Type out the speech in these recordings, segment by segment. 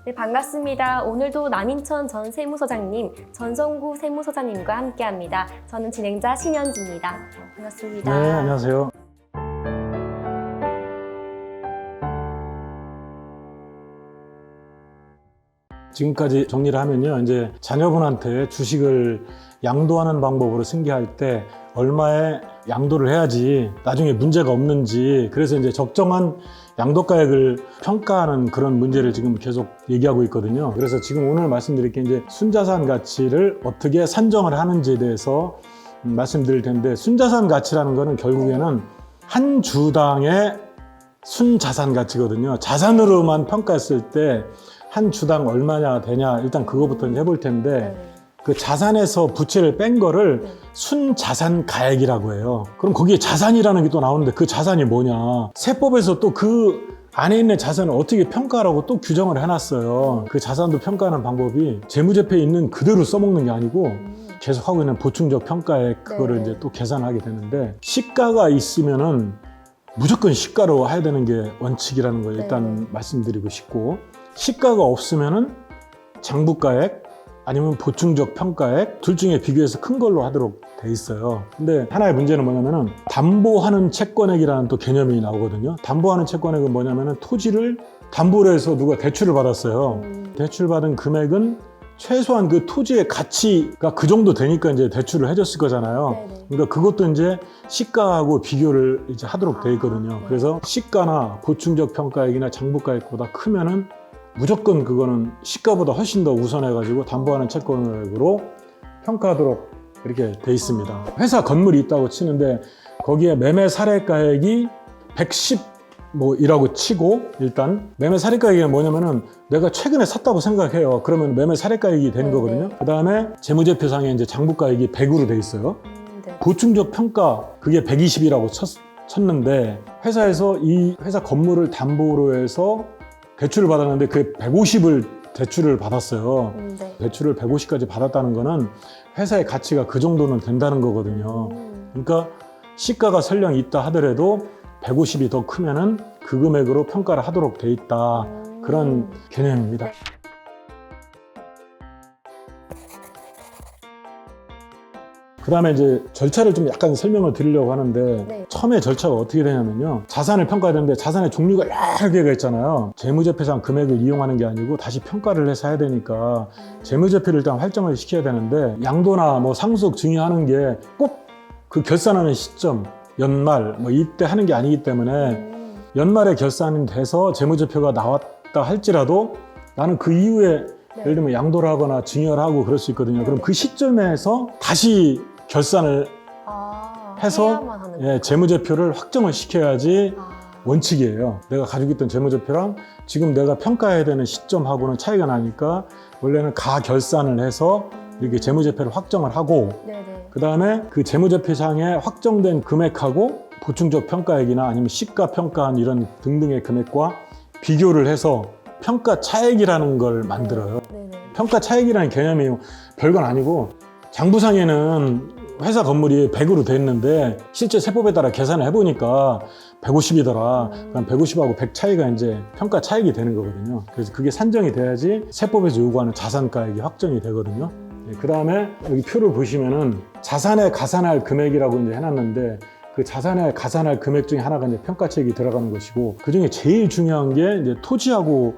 네, 반갑습니다. 오늘도 남인천 전 세무서장님, 전성구 세무서장님과 함께합니다. 저는 진행자 신현지입니다. 반갑습니다. 네, 안녕하세요. 지금까지 정리를 하면요, 이제 자녀분한테 주식을 양도하는 방법으로 승계할 때 얼마에 양도를 해야지 나중에 문제가 없는지, 그래서 이제 적정한 양도가액을 평가하는 그런 문제를 지금 계속 얘기하고 있거든요. 그래서 지금 오늘 말씀드릴 게 이제 순자산 가치를 어떻게 산정을 하는지에 대해서 말씀드릴 텐데, 순자산 가치라는 거는 결국에는 한 주당의 순자산 가치거든요. 자산으로만 평가했을 때 한 주당 얼마냐 되냐, 일단 그거부터 해볼 텐데, 그 자산에서 부채를 뺀 거를 순자산 가액이라고 해요. 그럼 거기에 자산이라는 게 또 나오는데, 그 자산이 뭐냐? 세법에서 또 그 안에 있는 자산을 어떻게 평가하라고 또 규정을 해놨어요. 그 자산도 평가하는 방법이 재무제표에 있는 그대로 써먹는 게 아니고 계속 하고 있는 보충적 평가액, 그거를 이제 또 계산하게 되는데, 시가가 있으면은 무조건 시가로 해야 되는 게 원칙이라는 걸 일단 말씀드리고 싶고, 시가가 없으면은 장부가액 아니면 보충적 평가액 둘 중에 비교해서 큰 걸로 하도록 돼 있어요. 근데 하나의 문제는 뭐냐면은 담보하는 채권액이라는 또 개념이 나오거든요. 담보하는 채권액은 뭐냐면은 토지를 담보로 해서 누가 대출을 받았어요. 대출받은 금액은 최소한 그 토지의 가치가 그 정도 되니까 이제 대출을 해줬을 거잖아요. 그러니까 그것도 이제 시가하고 비교를 이제 하도록 돼 있거든요. 그래서 시가나 보충적 평가액이나 장부가액보다 크면은 무조건 그거는 시가보다 훨씬 더 우선해가지고 담보하는 채권액으로 평가하도록 이렇게 돼 있습니다. 회사 건물이 있다고 치는데 거기에 매매 사례가액이 110 이라고 치고, 일단 매매 사례가액이 뭐냐면은 내가 최근에 샀다고 생각해요. 그러면 매매 사례가액이 되는 거거든요. 그 다음에 재무제표상에 이제 장부가액이 100으로 돼 있어요. 보충적 평가 그게 120이라고 쳤는데, 회사에서 이 회사 건물을 담보로 해서 대출을 받았는데 그 150을 대출을 받았어요. 대출을 150까지 받았다는 거는 회사의 가치가 그 정도는 된다는 거거든요. 그러니까 시가가 설령 있다 하더라도 150이 더 크면은 그 금액으로 평가를 하도록 돼 있다, 그런 개념입니다. 그 다음에 이제 절차를 좀 약간 설명을 드리려고 하는데, 처음에 절차가 어떻게 되냐면요, 자산을 평가해야 되는데 자산의 종류가 여러 개가 있잖아요. 재무제표상 금액을 이용하는 게 아니고 다시 평가를 해서 해야 되니까 재무제표를 일단 활정을 시켜야 되는데, 양도나 상속 증여하는 게 꼭 그 결산하는 시점, 연말 이때 하는 게 아니기 때문에, 연말에 결산이 돼서 재무제표가 나왔다 할지라도 나는 그 이후에 예를 들면 양도를 하거나 증여를 하고 그럴 수 있거든요. 그럼 그 시점에서 다시 결산을 해서 재무제표를 확정을 시켜야지 원칙이에요. 내가 가지고 있던 재무제표랑 지금 내가 평가해야 되는 시점하고는 차이가 나니까 원래는 가결산을 해서 이렇게 재무제표를 확정을 하고, 그 다음에 그 재무제표상에 확정된 금액하고 보충적 평가액이나 아니면 시가 평가한 이런 등등의 금액과 비교를 해서 평가 차액이라는 걸 만들어요. 평가 차액이라는 개념이 별건 아니고, 장부상에는 회사 건물이 100으로 돼 있는데 실제 세법에 따라 계산을 해보니까 150이더라. 그럼 150하고 100 차이가 이제 평가 차익이 되는 거거든요. 그래서 그게 산정이 돼야지 세법에서 요구하는 자산가액이 확정이 되거든요. 그 다음에 여기 표를 보시면은 자산에 가산할 금액이라고 이제 해놨는데, 그 자산에 가산할 금액 중에 하나가 이제 평가차익이 들어가는 것이고, 그 중에 제일 중요한 게 이제 토지하고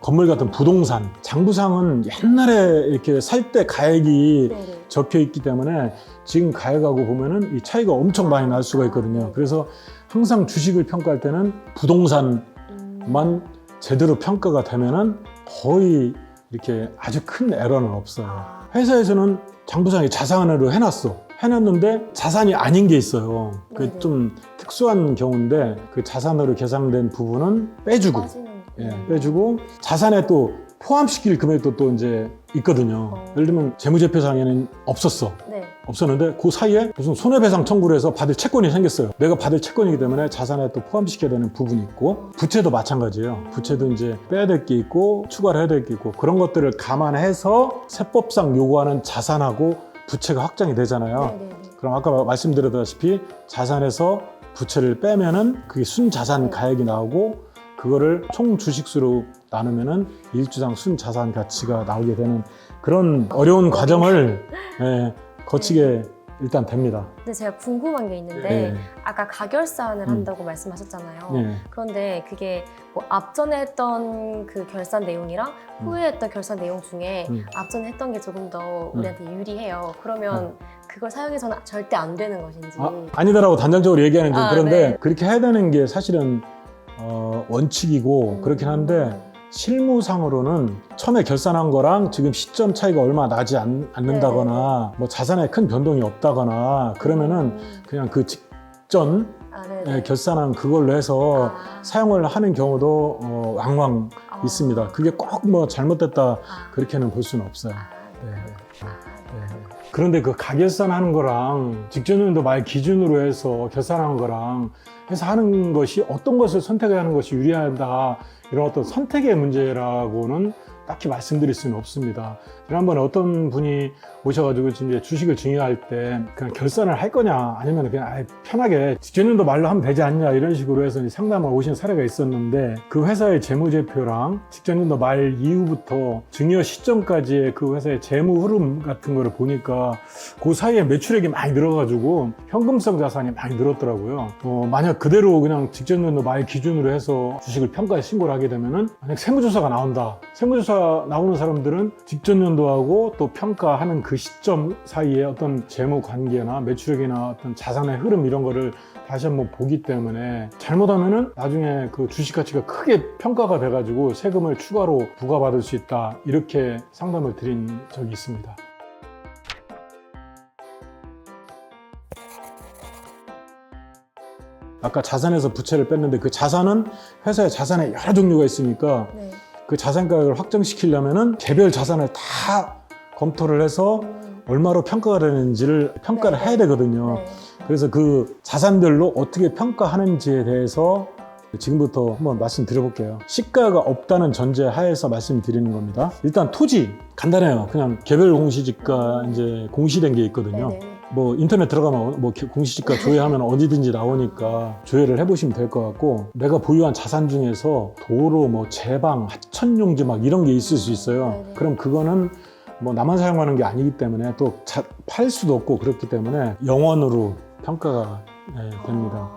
건물 같은 부동산. 장부상은 옛날에 이렇게 살 때 가액이 적혀 있기 때문에 지금 가액하고 보면은 이 차이가 엄청 많이 날 수가 있거든요. 그래서 항상 주식을 평가할 때는 부동산만 제대로 평가가 되면은 거의 이렇게 아주 큰 에러는 없어요. 회사에서는 장부상에 자산으로 해놨는데 자산이 아닌 게 있어요. 그 좀 특수한 경우인데, 그 자산으로 계산된 부분은 빼주고, 빼주고 자산에 또 포함시킬 금액도 또 이제 있거든요. 예를 들면 재무제표상에는 없었는데 그 사이에 무슨 손해배상 청구를 해서 받을 채권이 생겼어요. 내가 받을 채권이기 때문에 자산에 또 포함시켜야 되는 부분이 있고, 부채도 마찬가지예요. 부채도 이제 빼야 될 게 있고 추가를 해야 될 게 있고, 그런 것들을 감안해서 세법상 요구하는 자산하고 부채가 확정이 되잖아요. 그럼 아까 말씀드렸다시피 자산에서 부채를 빼면은 그게 순자산 가액이 나오고, 그거를 총 주식수로 나누면은 일주당 순자산 가치가 나오게 되는 그런 어려운 과정을 거치게 일단 됩니다. 근데 제가 궁금한 게 있는데 네. 아까 가결산을 한다고 말씀하셨잖아요. 네. 그런데 그게 뭐 앞전에 했던 그 결산 내용이랑 후에 했던 결산 내용 중에 앞전에 했던 게 조금 더 우리한테 유리해요. 그러면 그걸 사용해서는 절대 안 되는 것인지. 아니다라고 단정적으로 얘기하는 좀 그런데 네. 그렇게 해야 되는 게 사실은 원칙이고 그렇긴 한데 실무상으로는 처음에 결산한 거랑 지금 시점 차이가 얼마 나지 않는다거나 뭐 자산에 큰 변동이 없다거나 그러면은 그냥 그 직전 결산한 그걸로 해서 사용을 하는 경우도 왕왕 있습니다. 그게 꼭 뭐 잘못됐다 그렇게는 볼 수는 없어요. 네. 그런데 그 가결산하는 거랑 직전연도 말 기준으로 해서 결산하는 거랑 해서 하는 것이 어떤 것을 선택해야 하는 것이 유리하다 이런 어떤 선택의 문제라고는 딱히 말씀드릴 수는 없습니다. 지난번에 어떤 분이 오셔가지고 이제 주식을 증여할 때 그냥 결산을 할 거냐 아니면 그냥 편하게 직전연도 말로 하면 되지 않냐 이런 식으로 해서 상담을 오신 사례가 있었는데 그 회사의 재무제표랑 직전연도 말 이후부터 증여 시점까지의 그 회사의 재무 흐름 같은 거를 보니까 그 사이에 매출액이 많이 늘어가지고 현금성 자산이 많이 늘었더라고요. 만약 그대로 그냥 직전연도 말 기준으로 해서 주식을 평가에 신고를 하게 되면은 만약 세무조사가 나온다. 세무조사 나오는 사람들은 직전연도하고 또 평가하는 그 시점 사이에 어떤 재무 관계나 매출액이나 어떤 자산의 흐름 이런 거를 다시 한번 보기 때문에 잘못하면은 나중에 그 주식 가치가 크게 평가가 돼가지고 세금을 추가로 부과받을 수 있다 이렇게 상담을 드린 적이 있습니다. 아까 자산에서 부채를 뺐는데 그 자산은 회사의 자산에 여러 종류가 있으니까 그 자산 가격을 확정시키려면은 개별 자산을 다 검토를 해서 얼마로 평가가 되는지를 평가를 해야 되거든요. 그래서 그 자산별로 어떻게 평가하는지에 대해서 지금부터 한번 말씀드려볼게요. 시가가 없다는 전제 하에서 말씀드리는 겁니다. 일단 토지 간단해요. 그냥 개별 공시지가 이제 공시된 게 있거든요. 뭐 인터넷 들어가면 뭐 공시지가 조회하면 어디든지 나오니까 조회를 해보시면 될 것 같고 내가 보유한 자산 중에서 도로, 뭐 제방, 하천용지 막 이런 게 있을 수 있어요. 그럼 그거는 뭐 나만 사용하는 게 아니기 때문에 또 팔 수도 없고 그렇기 때문에 영원으로 평가가 됩니다.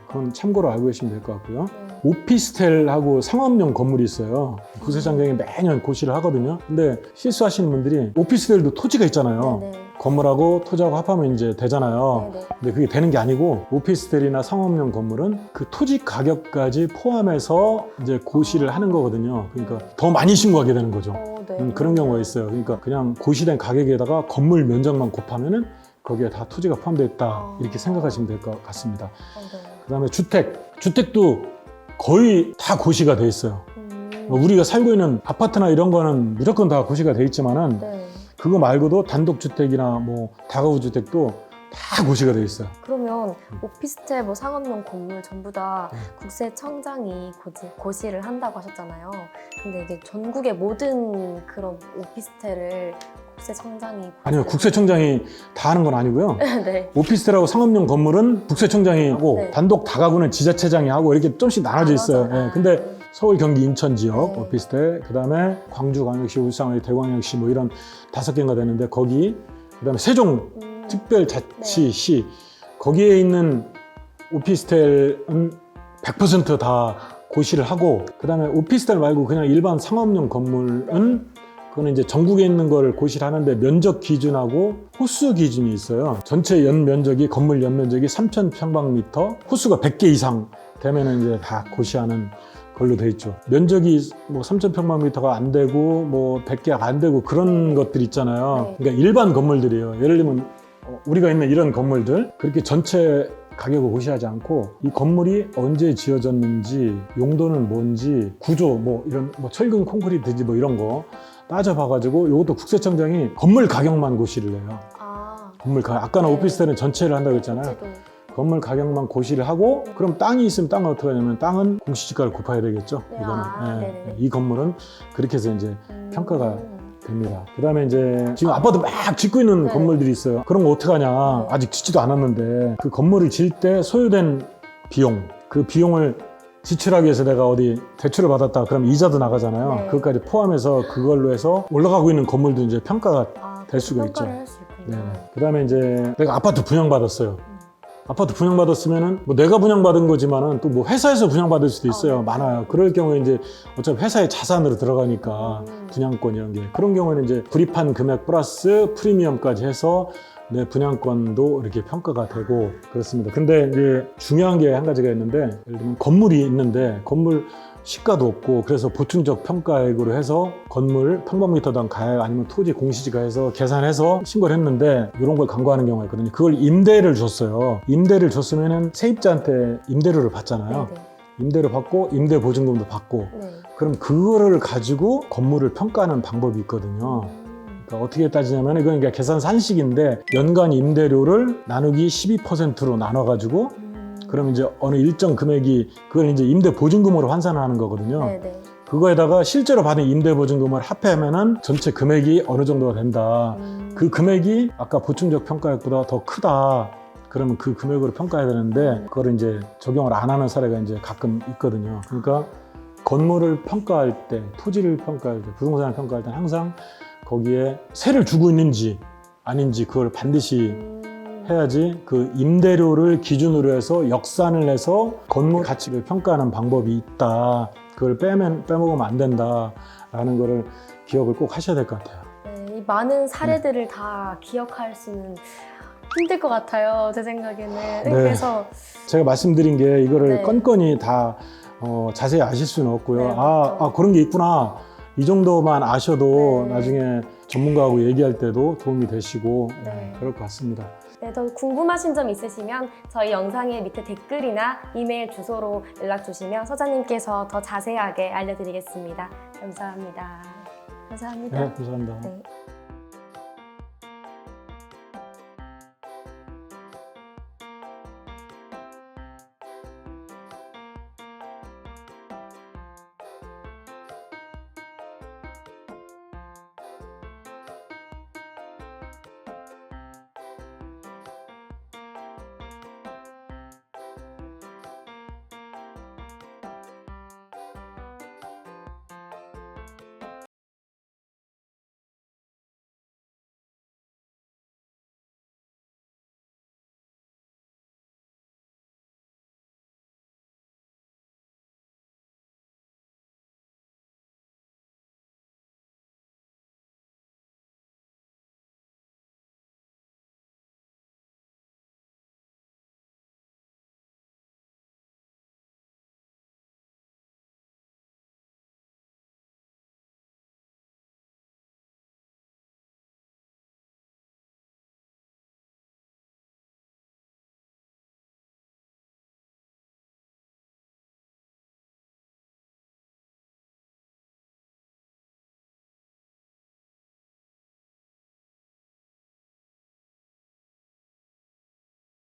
그건 참고로 알고 계시면 될 것 같고요. 오피스텔하고 상업용 건물이 있어요. 국세청장이 매년 고시를 하거든요. 근데 실수하시는 분들이 오피스텔도 토지가 있잖아요. 건물하고 토지하고 합하면 이제 되잖아요. 근데 그게 되는 게 아니고 오피스텔이나 상업용 건물은 그 토지 가격까지 포함해서 이제 고시를 하는 거거든요. 그러니까 더 많이 신고하게 되는 거죠. 그런 경우가 있어요. 그러니까 그냥 고시된 가격에다가 건물 면적만 곱하면은 거기에 다 토지가 포함되어 있다 이렇게 생각하시면 될 것 같습니다. 그다음에 주택도 거의 다 고시가 돼 있어요. 우리가 살고 있는 아파트나 이런 거는 무조건 다 고시가 돼 있지만은 그거 말고도 단독주택이나 뭐 다가구주택도 다 고시가 돼 있어요. 그러면 오피스텔, 뭐 상업용 건물 전부 다 국세청장이 고시를 한다고 하셨잖아요. 근데 이게 전국의 모든 그런 오피스텔을 국세청장이 아니요, 국세청장이 다 하는 건 아니고요. 오피스텔하고 상업용 건물은 국세청장이 하고 단독 다가구는 지자체장이 하고 이렇게 좀씩 나눠져 있어요. 근데 서울, 경기, 인천 지역 오피스텔, 그다음에 광주광역시, 울산, 대광역시 뭐 이런 5개가 되는데 거기, 그다음에 세종 특별자치시 거기에 있는 오피스텔은 100% 다 고시를 하고 그다음에 오피스텔 말고 그냥 일반 상업용 건물은 그거는 이제 전국에 있는 걸 고시를 하는데 면적 기준하고 호수 기준이 있어요. 전체 연면적이 건물 연면적이 3,000평방미터, 호수가 100개 이상 되면은 이제 다 고시하는 걸로 돼 있죠. 면적이 뭐 3,000평방미터가 안 되고 뭐 100개가 안 되고 그런 것들 있잖아요. 그러니까 일반 건물들이에요. 예를 들면 우리가 있는 이런 건물들 그렇게 전체 가격을 고시하지 않고 이 건물이 언제 지어졌는지, 용도는 뭔지, 구조 뭐 이런 뭐 철근 콘크리트인지 뭐 이런 거 따져봐가지고 이것도 국세청장이 건물 가격만 고시를 해요. 건물 가격. 아까는 오피스텔은 전체를 한다고 했잖아요. 건물 가격만 고시를 하고 그럼 땅이 있으면 땅은 어떻게 하냐면 땅은 공시지가를 곱해야 되겠죠. 이거는 이 건물은 그렇게 해서 이제 평가가 됩니다. 그 다음에 이제 지금 아파트 막 짓고 있는 건물들이 있어요. 그런 거 어떡하냐. 아직 짓지도 않았는데 그 건물을 질 때 소요된 비용, 그 비용을 지출하기 위해서 내가 어디 대출을 받았다 그럼 이자도 나가잖아요. 네. 그것까지 포함해서 그걸로 해서 올라가고 있는 건물도 이제 평가가 될 수가 있죠. 평가를 할 수 있군요. 그다음에 이제 내가 아파트 분양받았어요. 아파트 분양받았으면은 뭐 내가 분양받은 거지만은 또 뭐 회사에서 분양받을 수도 있어요. 네. 많아요. 그럴 경우에 이제 어차피 회사의 자산으로 들어가니까 분양권 이런 게 그런 경우에는 이제 불입한 금액 플러스 프리미엄까지 해서 내 분양권도 이렇게 평가가 되고 그렇습니다. 근데 이제 중요한 게 한 가지가 있는데 예를 들면 건물이 있는데 건물 시가도 없고 그래서 보충적 평가액으로 해서 건물 평방미터당 가액 아니면 토지 공시지가 해서 계산해서 신고를 했는데 이런 걸 강구하는 경우가 있거든요. 그걸 임대를 줬어요. 임대를 줬으면은 세입자한테 임대료를 받잖아요. 네네. 임대료 받고 임대 보증금도 받고 네. 그럼 그거를 가지고 건물을 평가하는 방법이 있거든요. 그러니까 어떻게 따지냐면 이건 그러니까 계산 산식인데 연간 임대료를 나누기 12%로 나눠가지고 그럼 이제 어느 일정 금액이 그걸 이제 임대 보증금으로 환산하는 거거든요. 네네. 그거에다가 실제로 받은 임대 보증금을 합해하면은 전체 금액이 어느 정도가 된다. 그 금액이 아까 보충적 평가액보다 더 크다. 그러면 그 금액으로 평가해야 되는데 그거를 이제 적용을 안 하는 사례가 이제 가끔 있거든요. 그러니까 건물을 평가할 때, 토지를 평가할 때, 부동산을 평가할 때 항상 거기에 세를 주고 있는지 아닌지 그걸 반드시 해야지 그 임대료를 기준으로 해서 역산을 해서 건물 가치를 평가하는 방법이 있다. 그걸 빼먹으면 안 된다라는 거를 기억을 꼭 하셔야 될 것 같아요. 네, 이 많은 사례들을 다 기억할 수는 힘들 것 같아요. 제 생각에는. 그래서 제가 말씀드린 게 이거를 네. 건건이 다 자세히 아실 수는 없고요. 네, 그렇죠. 그런 게 있구나. 이 정도만 아셔도 네. 나중에 전문가하고 얘기할 때도 도움이 되시고 네. 그럴 것 같습니다. 네, 더 궁금하신 점 있으시면 저희 영상의 밑에 댓글이나 이메일 주소로 연락 주시면 서장님께서 더 자세하게 알려드리겠습니다. 감사합니다. 감사합니다. 네, 감사합니다. 네.